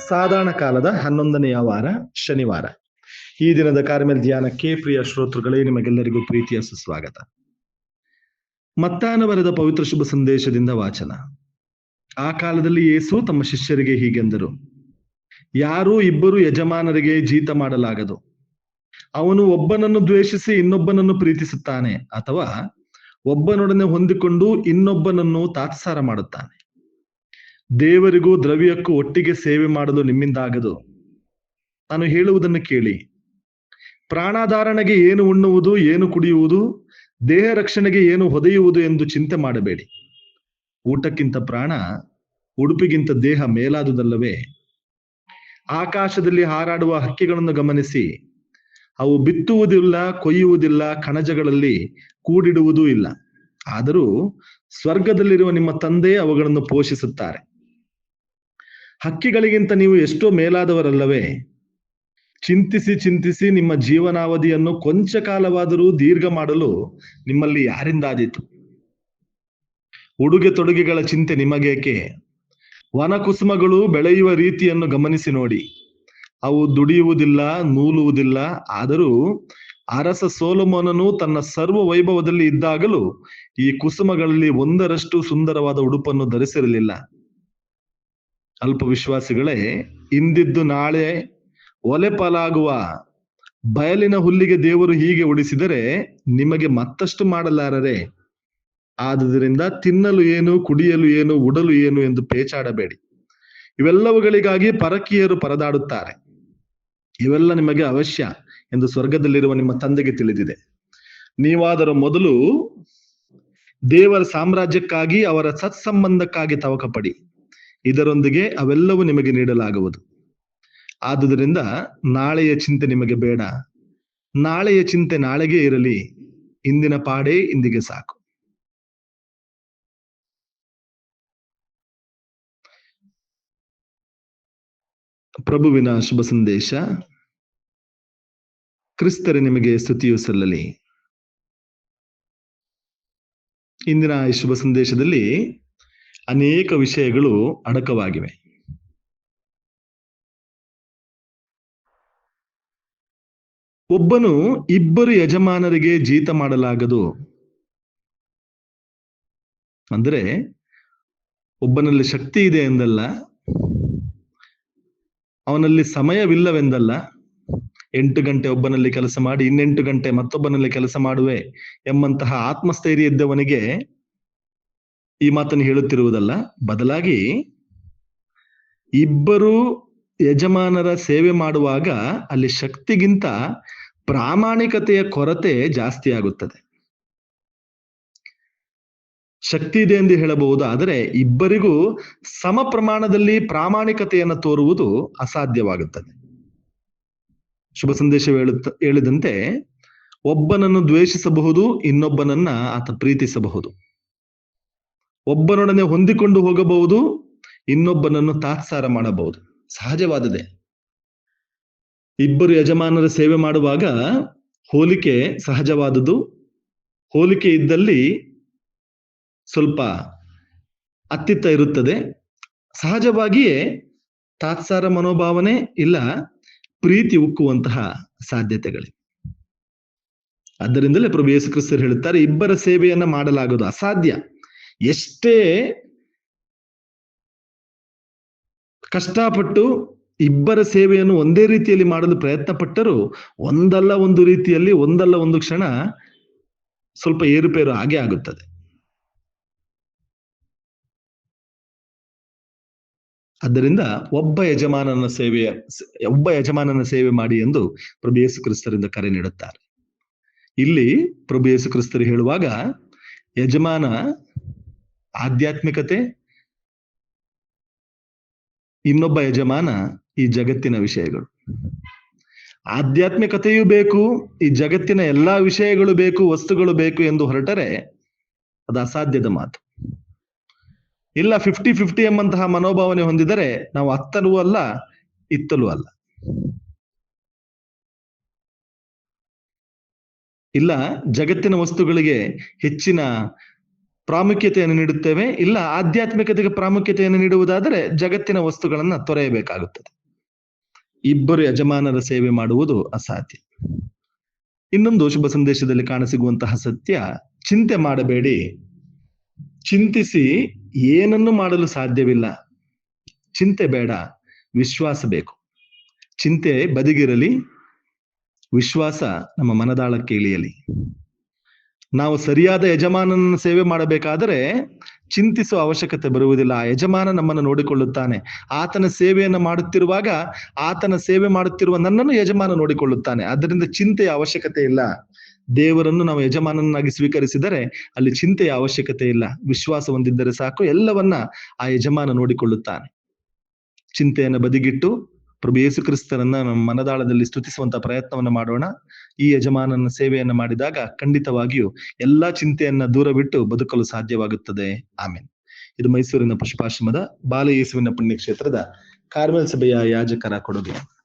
ಸಾಧಾರಣ ಕಾಲದ 11ನೆಯ ವಾರ ಶನಿವಾರ. ಈ ದಿನದ ಕಾರ್ಮೆಲ್ ಧ್ಯಾನಕ್ಕೆ ಪ್ರಿಯ ಶ್ರೋತೃಗಳೇ, ನಿಮಗೆಲ್ಲರಿಗೂ ಪ್ರೀತಿಯ ಸುಸ್ವಾಗತ. ಮತ್ತಾಯನ ಬರೆದ ಪವಿತ್ರ ಶುಭ ಸಂದೇಶದಿಂದ ವಾಚನ. ಆ ಕಾಲದಲ್ಲಿ ಯೇಸು ತಮ್ಮ ಶಿಷ್ಯರಿಗೆ ಹೀಗೆಂದರು: ಯಾರೂ ಇಬ್ಬರು ಯಜಮಾನರಿಗೆ ಜೀತ ಮಾಡಲಾಗದು. ಅವನು ಒಬ್ಬನನ್ನು ದ್ವೇಷಿಸಿ ಇನ್ನೊಬ್ಬನನ್ನು ಪ್ರೀತಿಸುತ್ತಾನೆ, ಅಥವಾ ಒಬ್ಬನೊಡನೆ ಹೊಂದಿಕೊಂಡು ಇನ್ನೊಬ್ಬನನ್ನು ತಾತ್ಸಾರ ಮಾಡುತ್ತಾನೆ. ದೇವರಿಗೂ ದ್ರವ್ಯಕ್ಕೂ ಒಟ್ಟಿಗೆ ಸೇವೆ ಮಾಡಲು ನಿಮ್ಮಿಂದಾಗದು. ನಾನು ಹೇಳುವುದನ್ನು ಕೇಳಿ. ಪ್ರಾಣಾಧಾರಣೆಗೆ ಏನು ಉಣ್ಣುವುದು, ಏನು ಕುಡಿಯುವುದು, ದೇಹ ರಕ್ಷಣೆಗೆ ಏನು ಹೊದೆಯುವುದು ಎಂದು ಚಿಂತೆ ಮಾಡಬೇಡಿ. ಊಟಕ್ಕಿಂತ ಪ್ರಾಣ, ಉಡುಪಿಗಿಂತ ದೇಹ ಮೇಲಾದುದಲ್ಲವೇ? ಆಕಾಶದಲ್ಲಿ ಹಾರಾಡುವ ಹಕ್ಕಿಗಳನ್ನು ಗಮನಿಸಿ. ಅವು ಬಿತ್ತುವುದಿಲ್ಲ, ಕೊಯ್ಯುವುದಿಲ್ಲ, ಕಣಜಗಳಲ್ಲಿ ಕೂಡಿಡುವುದೂ ಇಲ್ಲ. ಆದರೂ ಸ್ವರ್ಗದಲ್ಲಿರುವ ನಿಮ್ಮ ತಂದೆ ಅವುಗಳನ್ನು ಪೋಷಿಸುತ್ತಾರೆ. ಹಕ್ಕಿಗಳಿಗಿಂತ ನೀವು ಎಷ್ಟೋ ಮೇಲಾದವರಲ್ಲವೇ? ಚಿಂತಿಸಿ ಚಿಂತಿಸಿ ನಿಮ್ಮ ಜೀವನಾವಧಿಯನ್ನು ಕೊಂಚ ಕಾಲವಾದರೂ ದೀರ್ಘ ಮಾಡಲು ನಿಮ್ಮಲ್ಲಿ ಯಾರಿಂದಾದೀತು? ಉಡುಗೆ ತೊಡುಗೆಗಳ ಚಿಂತೆ ನಿಮಗೇಕೆ? ವನಕುಸುಮಗಳು ಬೆಳೆಯುವ ರೀತಿಯನ್ನು ಗಮನಿಸಿ ನೋಡಿ. ಅವು ದುಡಿಯುವುದಿಲ್ಲ, ನೂಲುವುದಿಲ್ಲ. ಆದರೂ ಅರಸ ಸೊಲೊಮೋನನು ತನ್ನ ಸರ್ವ ವೈಭವದಲ್ಲಿ ಇದ್ದಾಗಲೂ ಈ ಕುಸುಮಗಳಲ್ಲಿ ಒಂದರಷ್ಟು ಸುಂದರವಾದ ಉಡುಪನ್ನು ಧರಿಸಿರಲಿಲ್ಲ. ಅಲ್ಪ ವಿಶ್ವಾಸಿಗಳೇ, ಇಂದಿದ್ದು ನಾಳೆ ಒಲೆ ಪಾಲಾಗುವ ಬಯಲಿನ ಹುಲ್ಲಿಗೆ ದೇವರು ಹೀಗೆ ಉಡಿಸಿದರೆ ನಿಮಗೆ ಮತ್ತಷ್ಟು ಮಾಡಲಾರರೆ? ಆದುದರಿಂದ ತಿನ್ನಲು ಏನು, ಕುಡಿಯಲು ಏನು, ಉಡಲು ಏನು ಎಂದು ಪೇಚಾಡಬೇಡಿ. ಇವೆಲ್ಲವುಗಳಿಗಾಗಿ ಪರಕೀಯರು ಪರದಾಡುತ್ತಾರೆ. ಇವೆಲ್ಲ ನಿಮಗೆ ಅವಶ್ಯ ಎಂದು ಸ್ವರ್ಗದಲ್ಲಿರುವ ನಿಮ್ಮ ತಂದೆಗೆ ತಿಳಿದಿದೆ. ನೀವಾದರೂ ಮೊದಲು ದೇವರ ಸಾಮ್ರಾಜ್ಯಕ್ಕಾಗಿ, ಅವರ ಸತ್ಸಂಬಂಧಕ್ಕಾಗಿ ತವಕಪಡಿ. ಇದರೊಂದಿಗೆ ಅವೆಲ್ಲವೂ ನಿಮಗೆ ನೀಡಲಾಗುವುದು. ಆದುದರಿಂದ ನಾಳೆಯ ಚಿಂತೆ ನಿಮಗೆ ಬೇಡ. ನಾಳೆಯ ಚಿಂತೆ ನಾಳೆಗೆ ಇರಲಿ. ಇಂದಿನ ಪಾಡೇ ಇಂದಿಗೆ ಸಾಕು. ಪ್ರಭುವಿನ ಶುಭ ಸಂದೇಶ. ಕ್ರಿಸ್ತರೇ ನಿಮಗೆ ಸ್ತುತಿಯು ಸಲ್ಲಲಿ. ಇಂದಿನ ಈ ಶುಭ ಸಂದೇಶದಲ್ಲಿ ಅನೇಕ ವಿಷಯಗಳು ಅಡಕವಾಗಿವೆ. ಒಬ್ಬನು ಇಬ್ಬರು ಯಜಮಾನರಿಗೆ ಜೀತ ಮಾಡಲಾಗದು. ಅಂದ್ರೆ ಒಬ್ಬನಲ್ಲಿ ಶಕ್ತಿ ಇದೆ ಎಂದಲ್ಲ, ಅವನಲ್ಲಿ ಸಮಯವಿಲ್ಲವೆಂದಲ್ಲ. 8 ಗಂಟೆ ಒಬ್ಬನಲ್ಲಿ ಕೆಲಸ ಮಾಡಿ 8 ಗಂಟೆ ಮತ್ತೊಬ್ಬನಲ್ಲಿ ಕೆಲಸ ಮಾಡುವೆ ಎಂಬಂತಹ ಆತ್ಮಸ್ಥೈರ್ಯ ಇದ್ದವನಿಗೆ ಈ ಮಾತನ್ನು ಹೇಳುತ್ತಿರುವುದಲ್ಲ. ಬದಲಾಗಿ ಇಬ್ಬರು ಯಜಮಾನರ ಸೇವೆ ಮಾಡುವಾಗ ಅಲ್ಲಿ ಶಕ್ತಿಗಿಂತ ಪ್ರಾಮಾಣಿಕತೆಯ ಕೊರತೆ ಜಾಸ್ತಿ ಆಗುತ್ತದೆ. ಶಕ್ತಿ ಇದೆ ಎಂದು ಹೇಳಬಹುದು, ಆದರೆ ಇಬ್ಬರಿಗೂ ಸಮ ಪ್ರಮಾಣದಲ್ಲಿ ಪ್ರಾಮಾಣಿಕತೆಯನ್ನು ತೋರುವುದು ಅಸಾಧ್ಯವಾಗುತ್ತದೆ. ಶುಭ ಸಂದೇಶ ಹೇಳಿದಂತೆ ಒಬ್ಬನನ್ನು ದ್ವೇಷಿಸಬಹುದು, ಇನ್ನೊಬ್ಬನನ್ನ ಆತ ಪ್ರೀತಿಸಬಹುದು. ಒಬ್ಬನೊಡನೆ ಹೊಂದಿಕೊಂಡು ಹೋಗಬಹುದು, ಇನ್ನೊಬ್ಬನನ್ನು ತಾತ್ಸಾರ ಮಾಡಬಹುದು. ಸಹಜವಾದದೆ. ಇಬ್ಬರು ಯಜಮಾನರ ಸೇವೆ ಮಾಡುವಾಗ ಹೋಲಿಕೆ ಸಹಜವಾದುದು. ಹೋಲಿಕೆ ಇದ್ದಲ್ಲಿ ಸ್ವಲ್ಪ ಅತ್ತಿತ್ತ ಇರುತ್ತದೆ. ಸಹಜವಾಗಿಯೇ ತಾತ್ಸಾರ ಮನೋಭಾವನೆ ಇಲ್ಲ ಪ್ರೀತಿ ಉಕ್ಕುವಂತಹ ಸಾಧ್ಯತೆಗಳಿವೆ. ಆದ್ದರಿಂದಲೇ ಪ್ರಭು ಯೇಸು ಕ್ರಿಸ್ತರು ಹೇಳುತ್ತಾರೆ, ಇಬ್ಬರ ಸೇವೆಯನ್ನ ಮಾಡಲಾಗೋದು ಅಸಾಧ್ಯ. ಎಷ್ಟೇ ಕಷ್ಟಪಟ್ಟು ಇಬ್ಬರ ಸೇವೆಯನ್ನು ಒಂದೇ ರೀತಿಯಲ್ಲಿ ಮಾಡಲು ಪ್ರಯತ್ನ ಪಟ್ಟರೂ ಒಂದಲ್ಲ ಒಂದು ರೀತಿಯಲ್ಲಿ, ಒಂದಲ್ಲ ಒಂದು ಕ್ಷಣ ಸ್ವಲ್ಪ ಏರುಪೇರು ಹಾಗೆ ಆಗುತ್ತದೆ. ಆದ್ದರಿಂದ ಒಬ್ಬ ಯಜಮಾನನ ಸೇವೆ ಮಾಡಿ ಎಂದು ಪ್ರಭು ಯೇಸು ಕ್ರಿಸ್ತರಿಂದ ಕರೆ ನೀಡುತ್ತಾರೆ. ಇಲ್ಲಿ ಪ್ರಭು ಯೇಸು ಕ್ರಿಸ್ತರು ಹೇಳುವಾಗ ಯಜಮಾನ ಆಧ್ಯಾತ್ಮಿಕತೆ, ಇನ್ನೊಬ್ಬ ಯಜಮಾನ ಈ ಜಗತ್ತಿನ ವಿಷಯಗಳು. ಆಧ್ಯಾತ್ಮಿಕತೆಯೂ ಬೇಕು, ಈ ಜಗತ್ತಿನ ಎಲ್ಲಾ ವಿಷಯಗಳು ಬೇಕು, ವಸ್ತುಗಳು ಬೇಕು ಎಂದು ಹೊರಟರೆ ಅದು ಅಸಾಧ್ಯದ ಮಾತು. ಇಲ್ಲ 50-50 ಎಂಬಂತಹ ಮನೋಭಾವನೆ ಹೊಂದಿದರೆ ನಾವು ಅತ್ತಲೂ ಅಲ್ಲ, ಇತ್ತಲೂ ಅಲ್ಲ. ಇಲ್ಲ ಜಗತ್ತಿನ ವಸ್ತುಗಳಿಗೆ ಹೆಚ್ಚಿನ ಪ್ರಾಮುಖ್ಯತೆಯನ್ನು ನೀಡುತ್ತೇವೆ. ಇಲ್ಲ ಆಧ್ಯಾತ್ಮಿಕತೆಗೆ ಪ್ರಾಮುಖ್ಯತೆಯನ್ನು ನೀಡುವುದಾದರೆ ಜಗತ್ತಿನ ವಸ್ತುಗಳನ್ನ ತೊರೆಯಬೇಕಾಗುತ್ತದೆ. ಇಬ್ಬರು ಯಜಮಾನರ ಸೇವೆ ಮಾಡುವುದು ಅಸಾಧ್ಯ. ಇನ್ನೊಂದು ಶುಭ ಸಂದೇಶದಲ್ಲಿ ಕಾಣಸಿಗುವಂತಹ ಸತ್ಯ, ಚಿಂತೆ ಮಾಡಬೇಡಿ. ಚಿಂತಿಸಿ ಏನನ್ನು ಮಾಡಲು ಸಾಧ್ಯವಿಲ್ಲ. ಚಿಂತೆ ಬೇಡ, ವಿಶ್ವಾಸ ಬೇಕು. ಚಿಂತೆ ಬದಿಗಿರಲಿ, ವಿಶ್ವಾಸ ನಮ್ಮ ಮನದಾಳಕ್ಕೆ ಇಳಿಯಲಿ. ನಾವು ಸರಿಯಾದ ಯಜಮಾನನ ಸೇವೆ ಮಾಡಬೇಕಾದರೆ ಚಿಂತಿಸುವ ಅವಶ್ಯಕತೆ ಬರುವುದಿಲ್ಲ. ಆ ಯಜಮಾನ ನಮ್ಮನ್ನು ನೋಡಿಕೊಳ್ಳುತ್ತಾನೆ. ಆತನ ಸೇವೆಯನ್ನು ಮಾಡುತ್ತಿರುವಾಗ ಆತನ ಸೇವೆ ಮಾಡುತ್ತಿರುವ ನನ್ನನ್ನು ಯಜಮಾನ ನೋಡಿಕೊಳ್ಳುತ್ತಾನೆ. ಆದ್ದರಿಂದ ಚಿಂತೆಯ ಅವಶ್ಯಕತೆ ಇಲ್ಲ. ದೇವರನ್ನು ನಾವು ಯಜಮಾನನಾಗಿ ಸ್ವೀಕರಿಸಿದರೆ ಅಲ್ಲಿ ಚಿಂತೆಯ ಅವಶ್ಯಕತೆ ಇಲ್ಲ. ವಿಶ್ವಾಸ ಹೊಂದಿದ್ದರೆ ಸಾಕು, ಎಲ್ಲವನ್ನ ಆ ಯಜಮಾನ ನೋಡಿಕೊಳ್ಳುತ್ತಾನೆ. ಚಿಂತೆಯನ್ನು ಬದಿಗಿಟ್ಟು ಪ್ರಭು ಯೇಸು ಕ್ರಿಸ್ತರನ್ನ ನಮ್ಮ ಮನದಾಳದಲ್ಲಿ ಸ್ತುತಿಸುವಂತ ಪ್ರಯತ್ನವನ್ನು ಮಾಡೋಣ. ಈ ಯಜಮಾನನ ಸೇವೆಯನ್ನು ಮಾಡಿದಾಗ ಖಂಡಿತವಾಗಿಯೂ ಎಲ್ಲಾ ಚಿಂತೆಯನ್ನ ದೂರವಿಟ್ಟು ಬದುಕಲು ಸಾಧ್ಯವಾಗುತ್ತದೆ. ಆಮೇಲೆ ಇದು ಮೈಸೂರಿನ ಪುಷ್ಪಾಶ್ರಮದ ಬಾಲ ಯೇಸುವಿನ ಪುಣ್ಯಕ್ಷೇತ್ರದ ಕಾರ್ಮೆಲ್ ಸಭೆಯ ಯಾಜಕರ ಕೊಡುಗೆ.